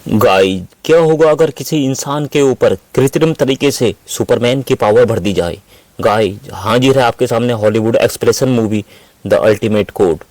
Guys, क्या होगा अगर किसी इंसान के ऊपर कृत्रिम तरीके से सुपरमैन की पावर भर दी जाए। गाइस, हाजिर है आपके सामने Hollywood expression movie the ultimate code.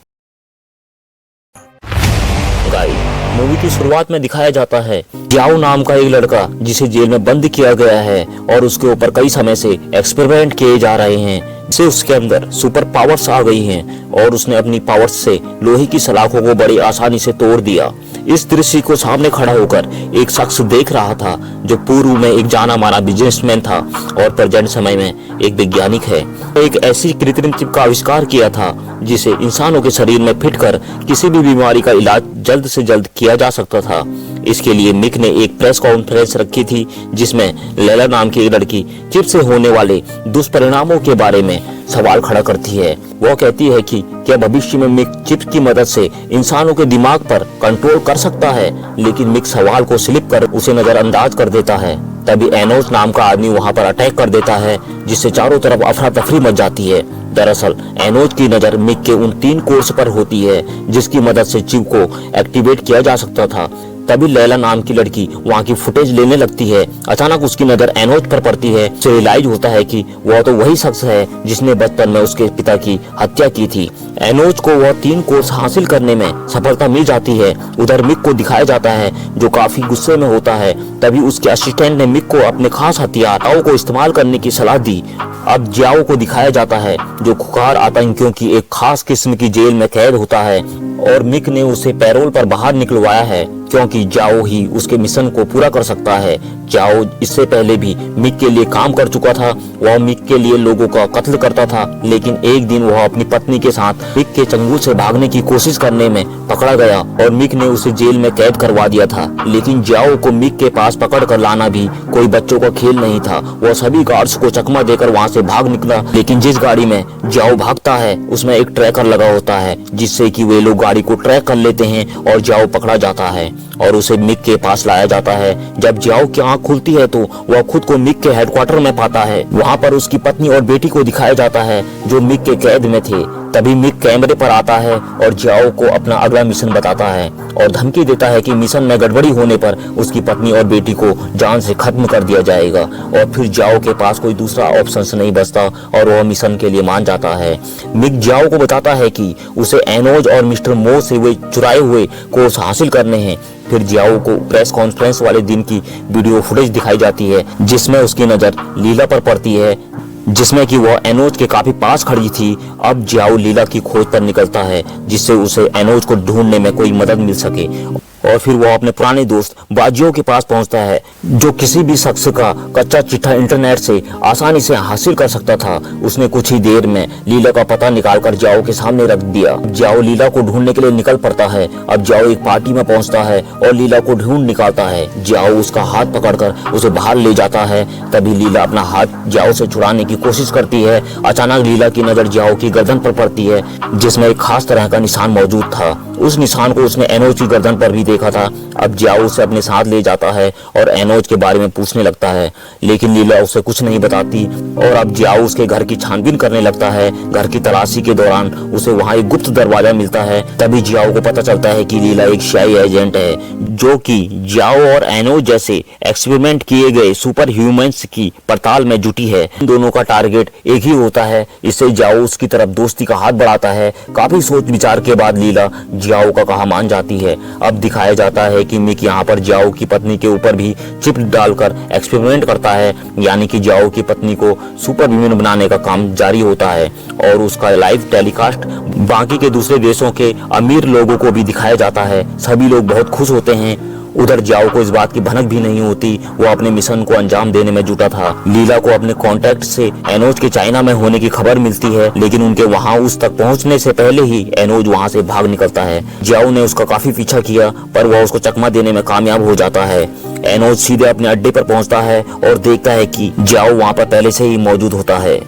Guys, movie की शुरुआत में दिखाया जाता है जियाओ नाम का एक लड़का जिसे जेल में बंद किया गया है और उसके ऊपर कई समय से एक्सपेरिमेंट किए जा रहे हैं जिससे उसके अंदर सुपर पावर्स आ गई हैं और उसने अपनी पावर्स से लोहे की सलाखों को बड़ी आसानी से तोड़ दिया। इस दृश्य को सामने खड़ा होकर एक शख्स देख रहा था जो पूर्व में एक जाना माना बिजनेसमैन था और प्रेजेंट समय में एक वैज्ञानिक है। एक ऐसी कृत्रिम चिप का आविष्कार किया था जिसे इंसानों के शरीर में फिट कर किसी भी बीमारी का इलाज जल्द से जल्द किया जा सकता था। इसके लिए मिक ने एक प्रेस कॉन्फ्रेंस रखी थी जिसमें लैला नाम की एक लड़की चिप से होने वाले दुष्परिणामों के बारे में सवाल खड़ा करती है। वो कहती है कि क्या भविष्य में मिक चिप की मदद से इंसानों के दिमाग पर कंट्रोल कर सकता है, लेकिन मिक सवाल को स्लिप कर उसे नजरअंदाज कर देता है। तभी एनोस नाम का आदमी वहां पर अटैक कर देता है जिससे चारों तरफ अफरा तफरी मच जाती है। दरअसल एनोस की नजर मिक के उन 3 कोर्स पर होती है जिसकी मदद से चिप को एक्टिवेट किया जा सकता था। तभी लैला नाम की लड़की वहाँ की फुटेज लेने लगती है। अचानक उसकी नजर एनोज पर पड़ती है। उसे रियलाइज होता है कि वह तो वही शख्स है जिसने बचपन में उसके पिता की हत्या की थी। एनोज को वह 3 कोर्स हासिल करने में सफलता मिल जाती है। उधर मिक को दिखाया जाता है जो काफी गुस्से में होता है। तभी उसके असिस्टेंट ने मिक को अपने खास हथियारों को इस्तेमाल करने की सलाह दी। अब जियाओ को दिखाया जाता है जो खुखार आतंकियों की एक खास किस्म की जेल में कैद होता है और मिक ने उसे पैरोल पर बाहर निकलवाया है क्योंकि जाओ ही उसके मिशन को पूरा कर सकता है। जाओ इससे पहले भी मिक के लिए काम कर चुका था। वह मिक के लिए लोगों का कत्ल करता था, लेकिन एक दिन वह अपनी पत्नी के साथ मिक के चंगुल से भागने की कोशिश करने में पकड़ा गया और मिक ने उसे जेल में कैद करवा दिया था। लेकिन जाओ को मिक के पास पकड़ कर लाना भी कोई बच्चों का खेल नहीं था। वह सभी गार्ड्स को चकमा देकर वहाँ से भाग निकला, लेकिन जिस गाड़ी में जाओ भागता है उसमें एक ट्रैकर लगा होता है जिससे कि वे लोग गाड़ी को ट्रैक कर लेते हैं और जाओ पकड़ा जाता है और उसे मिक के पास लाया जाता है। जब जाओ की आंख खुलती है तो वह खुद को मिक के हेडक्वार्टर में पाता है। वहाँ पर उसकी पत्नी और बेटी को दिखाया जाता है जो मिक के कैद में थे। तभी मिक कैमरे पर आता है और जाओ को अपना अगला मिशन बताता है और धमकी देता है कि मिशन में गड़बड़ी होने पर उसकी पत्नी और बेटी को जान से खत्म कर दिया जाएगा। और फिर जाओ के पास कोई दूसरा ऑप्शन नहीं बचता और वह मिशन के लिए मान जाता है। मिक जाओ को बताता है कि उसे एनोज और मिस्टर मो से वे चुराए हुए कोर्स हासिल करने हैं। फिर जियाओ को प्रेस कॉन्फ्रेंस वाले दिन की वीडियो फुटेज दिखाई जाती है जिसमें उसकी नजर लीला पर पड़ती है जिसमें कि वह एनोज के काफी पास खड़ी थी। अब जियाओ लीला की खोज पर निकलता है जिससे उसे एनोज को ढूंढने में कोई मदद मिल सके और फिर वह अपने पुराने दोस्त बाजियो के पास पहुंचता है जो किसी भी शख्स का कच्चा चिट्ठा इंटरनेट से आसानी से हासिल कर सकता था। उसने कुछ ही देर में लीला का पता निकालकर जाओ के सामने रख दिया। जाओ लीला को ढूंढने के लिए निकल पड़ता है। अब जाओ एक पार्टी में पहुंचता है और लीला को ढूंढ निकालता है। जाओ उसका हाथ पकड़कर उसे बाहर ले जाता है। तभी लीला अपना हाथ जाओ से छुड़ाने की कोशिश करती है। अचानक लीला की नजर जाओ की गर्दन पर पड़ती है जिसमें एक खास तरह का निशान मौजूद था। उस निशान को उसने एनोज की गर्दन पर भी देखा था। अब जाओ उसे अपने साथ ले जाता है और एनोज के बारे में पूछने लगता है, लेकिन लीला उसे कुछ नहीं बताती और अब जाओ उसके घर की छानबीन करने लगता है। घर की तलाशी के दौरान उसे वहां एक गुप्त दरवाजा मिलता है। तभी जाओ को पता चलता है कि लीला एक शाही एजेंट है जो कि जाओ और एनोज जैसे एक्सपेरिमेंट किए गए सुपर ह्यूमंस की पड़ताल में जुटी है। इन दोनों का टारगेट एक ही होता है। इससे जाओ उसकी तरफ दोस्ती का हाथ बढ़ाता है। काफी सोच विचार के बाद लीला जाओ का कहा मान जाती है। अब दिखाया जाता है कि मिक यहाँ पर जाओ की पत्नी के ऊपर भी चिप डालकर एक्सपेरिमेंट करता है, यानी कि जाओ की पत्नी को सुपर ह्यूमन बनाने का काम जारी होता है और उसका लाइव टेलीकास्ट बाकी के दूसरे देशों के अमीर लोगों को भी दिखाया जाता है। सभी लोग बहुत खुश होते हैं। उधर जाओ को इस बात की भनक भी नहीं होती। वो अपने मिशन को अंजाम देने में जुटा था। लीला को अपने कांटेक्ट से एनोज के चाइना में होने की खबर मिलती है, लेकिन उनके वहां उस तक पहुंचने से पहले ही एनोज वहां से भाग निकलता है। जाओ ने उसका काफी पीछा किया पर वह उसको चकमा देने में कामयाब हो जाता है। एनोज सीधे अपने अड्डे पर पहुंचता है और देखता है कि जाओ वहां पर पहले से ही मौजूद होता है।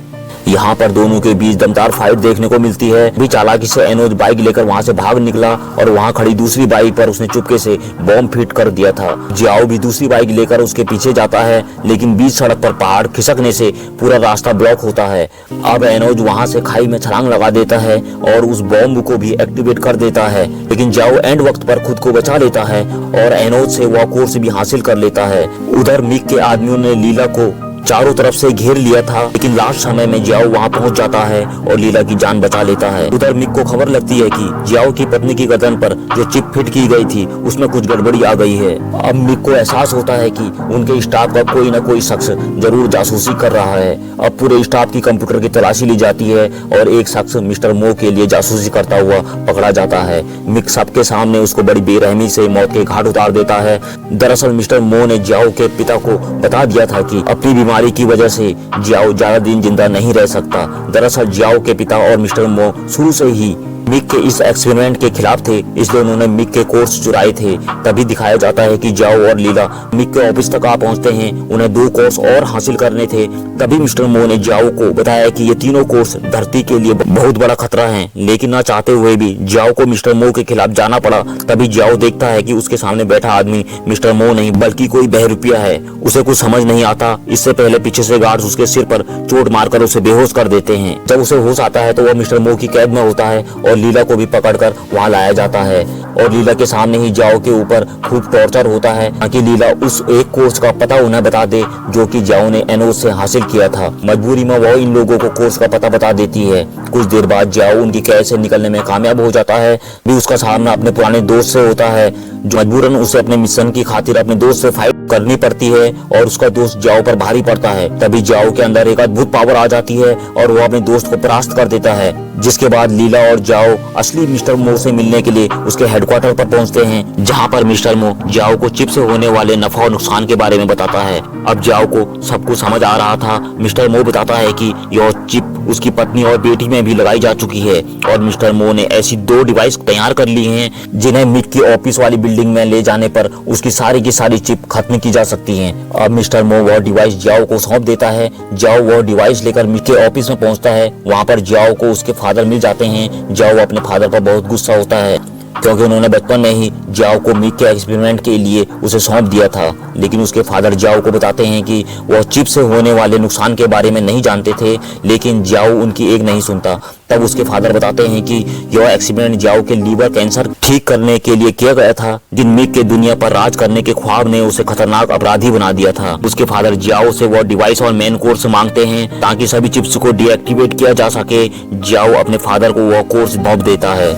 यहाँ पर दोनों के बीच दमदार फाइट देखने को मिलती है। भी चालाकी से एनोज बाइक लेकर वहाँ से भाग निकला और वहाँ खड़ी दूसरी बाइक पर उसने चुपके से बॉम्ब फिट कर दिया था। जियाओ भी दूसरी बाइक लेकर उसके पीछे जाता है, लेकिन बीच सड़क पर पहाड़ खिसकने से पूरा रास्ता ब्लॉक होता है। अब एनोज वहाँ से खाई में छलांग लगा देता है और उस बॉम्ब को भी एक्टिवेट कर देता है, लेकिन जियाओ एंड वक्त पर खुद को बचा लेता है और एनोज से वह कोर्स भी हासिल कर लेता है। उधर मिक के आदमियों ने लीला को चारों तरफ से घेर लिया था, लेकिन लास्ट समय में जियाओ वहां पहुंच जाता है और लीला की जान बचा लेता है। उधर मिक को खबर लगती है कि जियाओ की पत्नी की गर्दन पर जो चिप फिट की गई थी उसमें कुछ गड़बड़ी आ गई है। अब मिक को एहसास होता है कि उनके स्टाफ का कोई न कोई शख्स जरूर जासूसी कर रहा है। अब पूरे स्टाफ की कंप्यूटर की तलाशी ली जाती है और एक शख्स मिस्टर मो के लिए जासूसी करता हुआ पकड़ा जाता है। मिक सबके सामने उसको बड़ी बेरहमी से मौत के घाट उतार देता है। दरअसल मिस्टर मो ने जियाओ के पिता को बता दिया था कि अपनी बीमारी की वजह से जियाओ ज्यादा दिन जिंदा नहीं रह सकता। दरअसल जियाओ के पिता और मिस्टर मो शुरू से ही मिक के इस एक्सपेरिमेंट के खिलाफ थे, इसलिए उन्होंने मिक के कोर्स चुराए थे। तभी दिखाया जाता है कि जियाओ और लीला मिक के ऑफिस तक आ पहुंचते हैं। उन्हें 2 कोर्स और हासिल करने थे। तभी मिस्टर मो ने जियाओ को बताया कि ये तीनों कोर्स धरती के लिए बहुत बड़ा खतरा है, लेकिन न चाहते हुए भी जियाओ को मिस्टर मो के खिलाफ जाना पड़ा। तभी जियाओ देखता है कि उसके सामने बैठा आदमी मिस्टर मो नहीं बल्कि कोई बहरूपिया है। उसे कुछ समझ नहीं आता। इससे पहले पीछे से गार्ड्स उसके सिर पर चोट मारकर उसे बेहोश कर देते हैं। जब उसे होश आता है तो वह मिस्टर मो की कैद में होता है और लीला को भी पकड़कर वहां लाया जाता है और लीला के सामने ही जियाओ के ऊपर खूब टॉर्चर होता है ताकि लीला उस एक कोर्स का पता उन्हें बता दे जो कि जियाओ ने एनोज से हासिल किया था। मजबूरी में वो इन लोगों को कोर्स का पता बता देती है। कुछ देर बाद जियाओ उनकी कैद से निकलने में कामयाब हो जाता है। भी उसका सामना अपने पुराने दोस्त से होता है जो मजबूरन उसे अपने मिशन की खातिर अपने दोस्त से फाइट करनी पड़ती है और उसका दोस्त जियाओ पर भारी पड़ता है। तभी जियाओ के अंदर एक अद्भुत पावर आ जाती है और वो अपने दोस्त को परास्त कर देता है, जिसके बाद लीला और जियाओ असली मिस्टर मो से मिलने के लिए उसके हेडक्वार्टर पर पहुंचते हैं, जहां पर मिस्टर मो जियाओ को चिप से होने वाले नफा और नुकसान के बारे में बताता है। अब जियाओ को सब कुछ समझ आ रहा था। मिस्टर मो बताता है कि यह चिप उसकी पत्नी और बेटी में भी लगाई जा चुकी है और मिस्टर मो ने ऐसी 2 डिवाइस तैयार कर ली हैं जिन्हें मिक की ऑफिस वाली बिल्डिंग में ले जाने पर उसकी सारी की सारी चिप खत्म की जा सकती हैं। अब मिस्टर मो वह डिवाइस जियाओ को सौंप देता है। जियाओ वह डिवाइस लेकर मिक के ऑफिस में पहुंचता है। वहां पर जियाओ को उसके फादर मिल जाते हैं। जियाओ अपने फादर पर बहुत गुस्सा होता है क्योंकि उन्होंने बचपन में ही जियाओ को मिक के एक्सपेरिमेंट के लिए उसे सौंप दिया था, लेकिन उसके फादर जियाओ को बताते हैं कि वह चिप से होने वाले नुकसान के बारे में नहीं जानते थे, लेकिन जियाओ उनकी एक नहीं सुनता। तब उसके फादर बताते हैं कि यह एक्सपेरिमेंट जियाओ के लीवर कैंसर ठीक करने के लिए किया गया था, जिन मिक के दुनिया पर राज करने के ख्वाब ने उसे खतरनाक अपराधी बना दिया था। उसके फादर जियाओ से वह डिवाइस और मेन कोर्स मांगते हैं ताकि सभी चिप्स को डीएक्टिवेट किया जा सके। जियाओ अपने फादर को वह कोर्स सौंप देता है।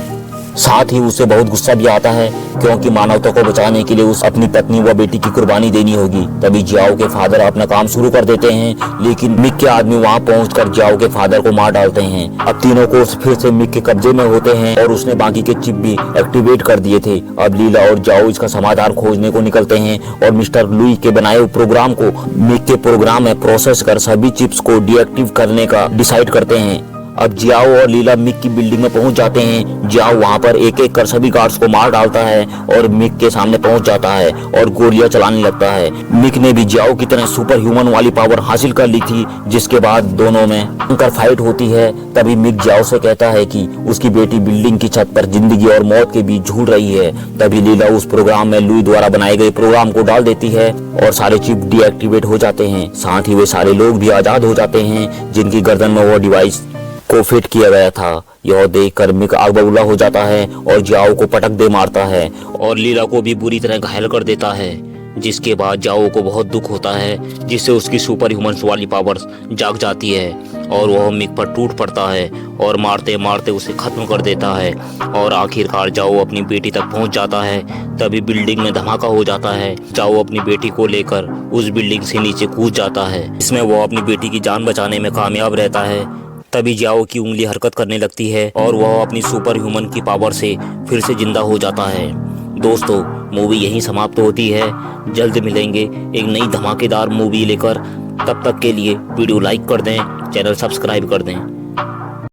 साथ ही उसे बहुत गुस्सा भी आता है क्योंकि मानवता को बचाने के लिए उस अपनी पत्नी व बेटी की कुर्बानी देनी होगी। तभी जियाओ के फादर अपना काम शुरू कर देते हैं, लेकिन मिक के आदमी वहां पहुंचकर जियाओ के फादर को मार डालते हैं। अब तीनों कोर्स फिर से मिक के कब्जे में होते हैं और उसने बाकी के चिप भी एक्टिवेट कर दिए थे। अब लीला और जियाओ इसका समाधान खोजने को निकलते हैं और मिस्टर लुई के बनाए हुए प्रोग्राम को मिक के प्रोग्राम में प्रोसेस कर सभी चिप्स को डीएक्टिव करने का डिसाइड करते हैं। अब जियाओ और लीला मिक की बिल्डिंग में पहुंच जाते हैं। जियाओ वहां पर एक एक कर सभी गार्ड्स को मार डालता है और मिक के सामने पहुंच जाता है और गोलियां चलाने लगता है। मिक ने भी जियाओ की तरह सुपर ह्यूमन वाली पावर हासिल कर ली थी, जिसके बाद दोनों में भयंकर फाइट होती है। तभी मिक जियाओ से कहता है कि उसकी बेटी बिल्डिंग की छत पर जिंदगी और मौत के बीच झूल रही है। तभी लीला उस प्रोग्राम में लुई द्वारा बनाए गए प्रोग्राम को डाल देती है और सारे चिप डीएक्टिवेट हो जाते हैं। साथ ही वे सारे लोग भी आजाद हो जाते हैं जिनकी गर्दन में वो डिवाइस को फिट किया गया था। यह देखकर मिक आग बबूला हो जाता है और जियाओ को पटक दे मारता है और लीला को भी बुरी तरह घायल कर देता है, जिसके बाद जियाओ को बहुत दुख होता है, जिससे उसकी सुपर ह्यूमन वाली पावर्स जाग जाती है और वह मिक पर टूट पड़ता है और मारते मारते उसे खत्म कर देता है और आखिरकार जियाओ अपनी बेटी तक पहुंच जाता है। तभी बिल्डिंग में धमाका हो जाता है। जियाओ अपनी बेटी को लेकर उस बिल्डिंग से नीचे कूद जाता है। इसमें वह अपनी बेटी की जान बचाने में कामयाब रहता है। तभी जियाओ की उंगली हरकत करने लगती है और वह अपनी सुपर ह्यूमन की पावर से फिर से जिंदा हो जाता है। दोस्तों, मूवी यहीं समाप्त होती है। जल्द मिलेंगे एक नई धमाकेदार मूवी लेकर। तब तक के लिए वीडियो लाइक कर दें, चैनल सब्सक्राइब कर दें।